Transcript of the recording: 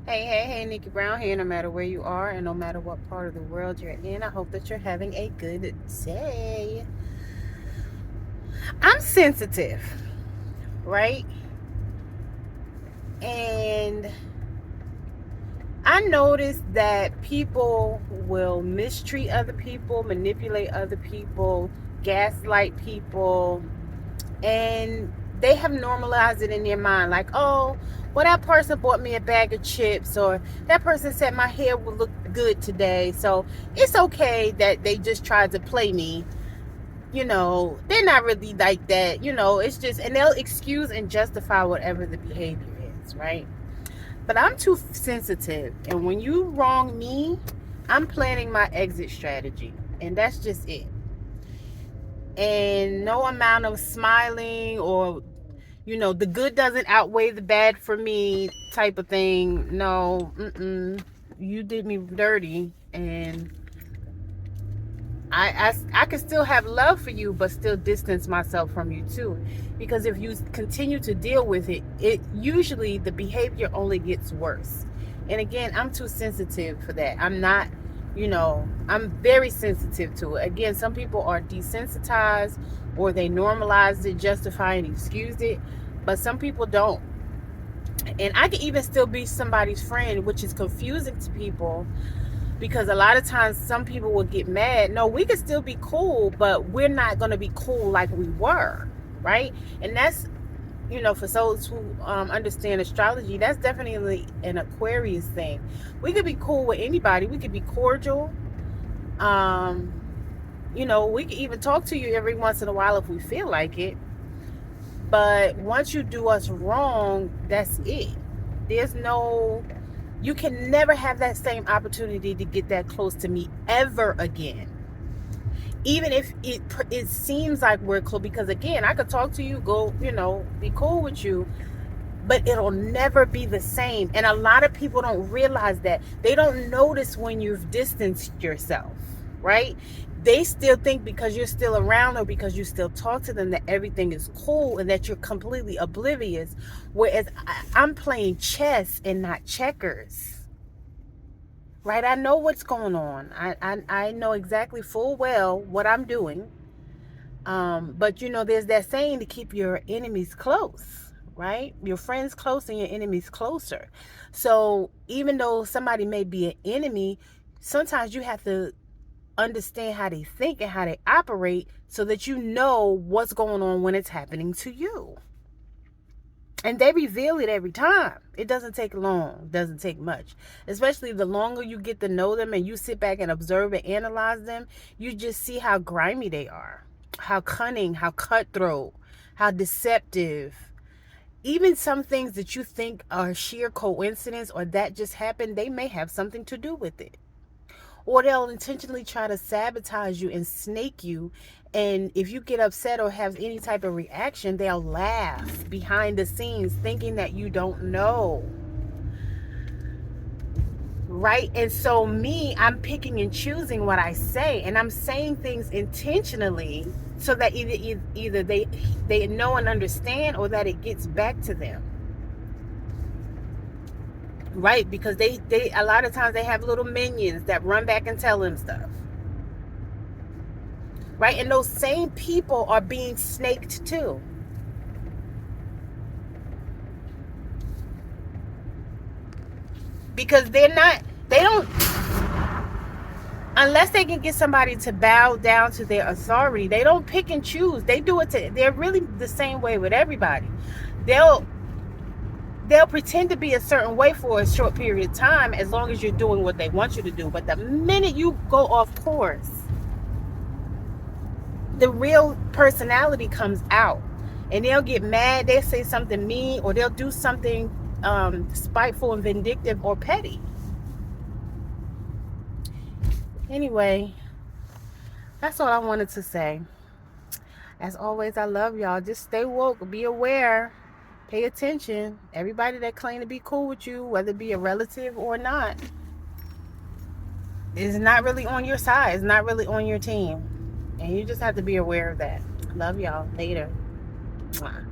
Hey, Nickie Brown here. No matter where you are and no matter what part of the world you're in, I hope that you're having a good day. I'm sensitive, right? And I noticed that people will mistreat other people, manipulate other people, gaslight people, and they have normalized it in their mind like, oh, well, that person bought me a bag of chips, or that person said my hair would look good today, so it's okay that they just tried to play me. They're not really like that. It's just, and they'll excuse and justify whatever the behavior is, right? But I'm too sensitive, and when you wrong me, I'm planning my exit strategy, and that's just it. And no amount of smiling or the good doesn't outweigh the bad for me type of thing. No, you did me dirty, and I can still have love for you, but still distance myself from you too, because if you continue to deal with it, it usually the behavior only gets worse. And again, I'm too sensitive for that. I'm not. I'm very sensitive to it. Again, some people are desensitized, or they normalize it, justify and excuse it, but some people don't. And I can even still be somebody's friend, which is confusing to people, because a lot of times some people will get mad. No, we can still be cool, but we're not going to be cool like we were, right? And that's, for those who understand astrology, that's definitely an Aquarius thing. We could be cool with anybody. We could be cordial. um we could even talk to you every once in a while if we feel like it. But once you do us wrong, that's it. There's no, you can never have that same opportunity to get that close to me ever again. Even if it seems like we're cool, because again, I could talk to you, go, be cool with you, but it'll never be the same. And a lot of people don't realize that. They don't notice when you've distanced yourself, right? They still think because you're still around, or because you still talk to them, that everything is cool and that you're completely oblivious. Whereas I'm playing chess and not checkers, right? I know what's going on. I know exactly full well what I'm doing. But there's that saying to keep your enemies close, right? Your friends close and your enemies closer. So even though somebody may be an enemy, sometimes you have to understand how they think and how they operate, so that you know what's going on when it's happening to you. And they reveal it every time. It doesn't take long, it doesn't take much. Especially the longer you get to know them and you sit back and observe and analyze them, you just see how grimy they are, how cunning, how cutthroat, how deceptive. Even some things that you think are sheer coincidence or that just happened, they may have something to do with it. Or they'll intentionally try to sabotage you and snake you. And if you get upset or have any type of reaction, they'll laugh behind the scenes, thinking that you don't know. Right? And so I'm picking and choosing what I say, and I'm saying things intentionally so that either they know and understand, or that it gets back to them. Right? Because they a lot of times they have little minions that run back and tell them stuff. Right? And those same people are being snaked too. Because they don't, unless they can get somebody to bow down to their authority, they don't pick and choose. They do it they're really the same way with everybody. They'll pretend to be a certain way for a short period of time, as long as you're doing what they want you to do. But the minute you go off course, the real personality comes out, and they'll get mad. They'll say something mean, or they'll do something spiteful and vindictive or petty. Anyway, that's all I wanted to say. As always, I love y'all. Just stay woke, be aware, pay attention. Everybody that claim to be cool with you, whether it be a relative or not, is not really on your side. It's not really on your team. And you just have to be aware of that. Love y'all. Later. Mwah.